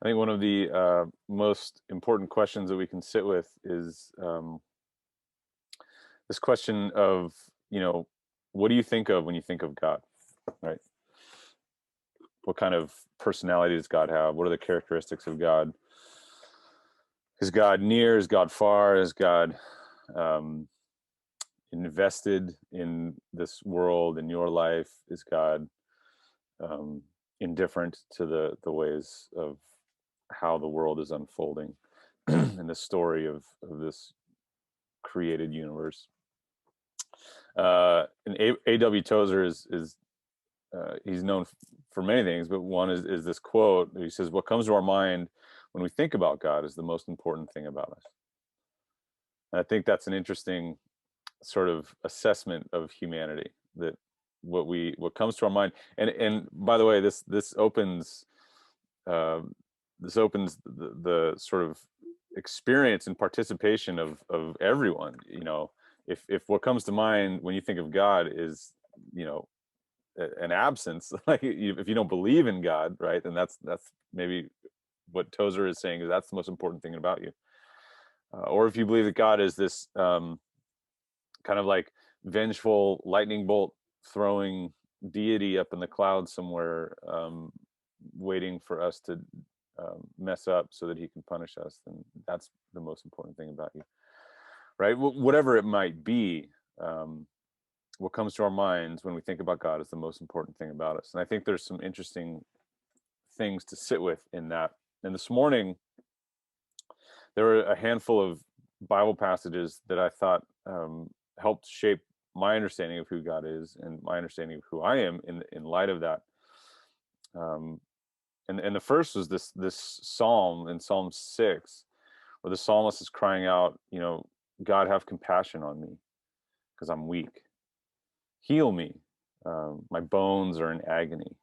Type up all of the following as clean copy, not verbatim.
I think one of the most important questions that we can sit with is this question of, what do you think of when you think of God, right? What kind of personality does God have? What are the characteristics of God? Is God near? Is God far? Is God um, invested in this world, in your life? Is God um, indifferent to the ways of how the world is unfolding and the story of this created universe? And A.W. Tozer is he's known for many things, but one is this quote. He says, "What comes to our mind when we think about God is the most important thing about us." And I think that's an interesting sort of assessment of humanity, that what comes to our mind. And by the way, this opens uh, the sort of experience and participation of everyone. If what comes to mind when you think of God is, you know an absence, like, if you don't believe in God, right, then that's maybe what Tozer is saying, is that's the most important thing about you. Or if you believe that God is this kind of like vengeful lightning bolt throwing deity up in the clouds somewhere, waiting for us to mess up so that he can punish us, then that's the most important thing about you, right? Whatever it might be, what comes to our minds when we think about God is the most important thing about us. And I think there's some interesting things to sit with in that. And this morning, there were a handful of Bible passages that I thought helped shape my understanding of who God is and my understanding of who I am in light of that. Um, and the first was this psalm in Psalm 6, where the psalmist is crying out, God, have compassion on me because I'm weak. Heal me. My bones are in agony.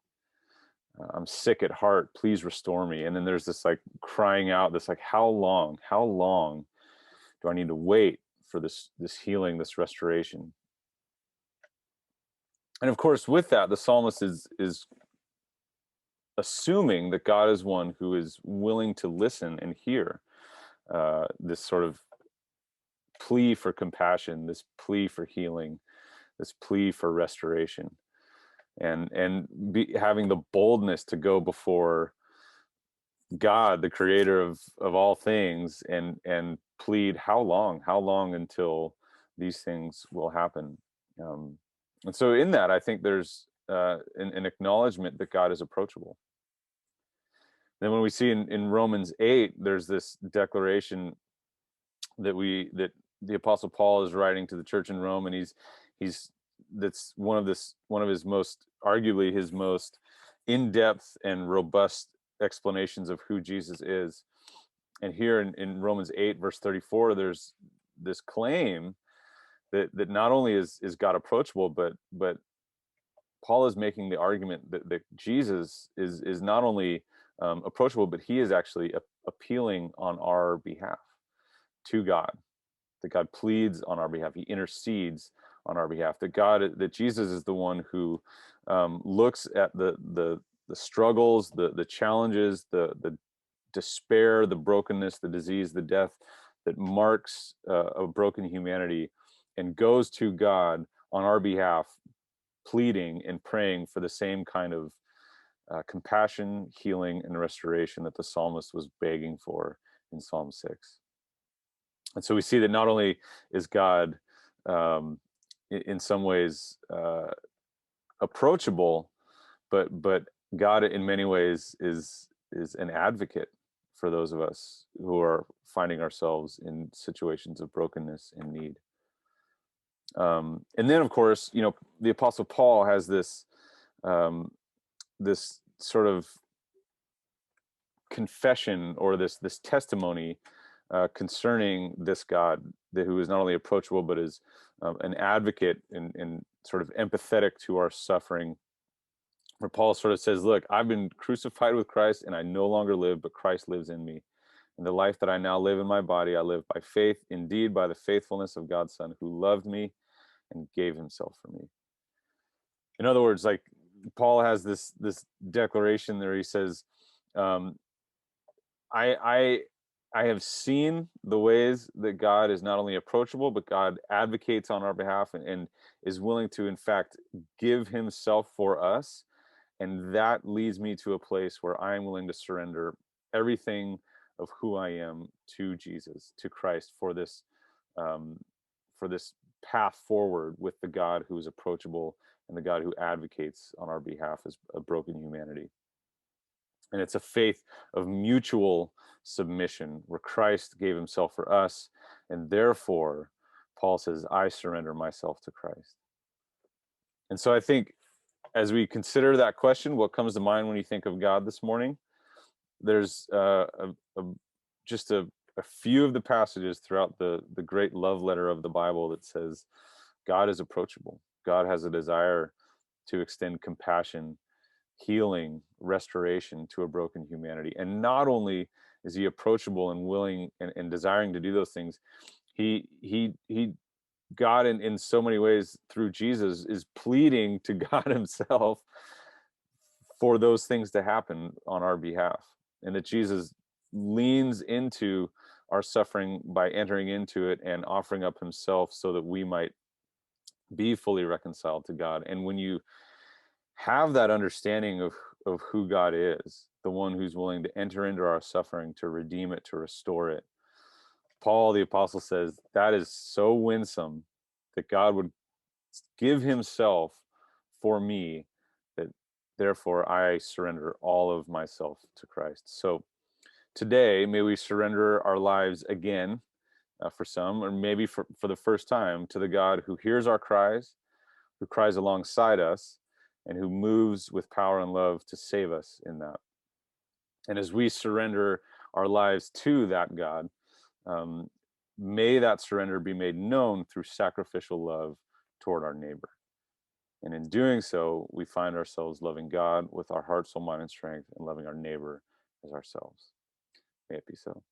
I'm sick at heart. Please restore me. And then there's this like crying out, this like, how long do I need to wait for this healing, this restoration? And of course, with that, the psalmist is assuming that God is one who is willing to listen and hear this sort of plea for compassion, this plea for healing, this plea for restoration, and having the boldness to go before God, the creator of all things, and plead, how long until these things will happen? Um, and so in that, I think there's an acknowledgement that God is approachable. Then when we see in Romans 8, there's this declaration that the Apostle Paul is writing to the church in Rome, and he's that's one of his most, arguably his most in-depth and robust explanations of who Jesus is. And here in Romans 8 verse 34, there's this claim that not only is God approachable, but Paul is making the argument that Jesus is not only approachable, but he is actually appealing on our behalf to God. That God pleads on our behalf. He intercedes on our behalf. That Jesus is the one who looks at the struggles, the challenges, the despair, the brokenness, the disease, the death that marks a broken humanity, and goes to God on our behalf, pleading and praying for the same kind of compassion, healing, and restoration that the psalmist was begging for in Psalm 6. And so we see that not only is God um, in some ways approachable, but God in many ways is an advocate for those of us who are finding ourselves in situations of brokenness and need. And then, of course, the Apostle Paul has this sort of confession, or this testimony concerning this God who is not only approachable, but is an advocate and sort of empathetic to our suffering. Where Paul sort of says, look, I've been crucified with Christ, and I no longer live, but Christ lives in me. And the life that I now live in my body, I live by faith, indeed by the faithfulness of God's Son, who loved me and gave himself for me. In other words, like, Paul has this declaration there. He says, um, I I have seen the ways that God is not only approachable, but God advocates on our behalf, and is willing to, in fact, give himself for us. And that leads me to a place where I am willing to surrender everything of who I am to Jesus, to Christ, um, for this path forward with the God who is approachable and the God who advocates on our behalf as a broken humanity. And it's a faith of mutual submission where Christ gave himself for us. And therefore, Paul says, I surrender myself to Christ. And so I think as we consider that question, what comes to mind when you think of God this morning? There's just a few of the passages throughout the great love letter of the Bible that says God is approachable. God has a desire to extend compassion, healing, restoration to a broken humanity. And not only is he approachable and willing and desiring to do those things, he God in so many ways through Jesus is pleading to God himself for those things to happen on our behalf. And that Jesus leans into our suffering by entering into it and offering up himself so that we might be fully reconciled to God. And when you have that understanding of who God is, the one who's willing to enter into our suffering, to redeem it, to restore it, Paul the apostle says that is so winsome that God would give himself for me, that therefore I surrender all of myself to Christ. So today, may we surrender our lives again, for some, or maybe for the first time, to the God who hears our cries, who cries alongside us, and who moves with power and love to save us in that. And as we surrender our lives to that God, um, may that surrender be made known through sacrificial love toward our neighbor. And in doing so, we find ourselves loving God with our heart, soul, mind, and strength, and loving our neighbor as ourselves. May it be so.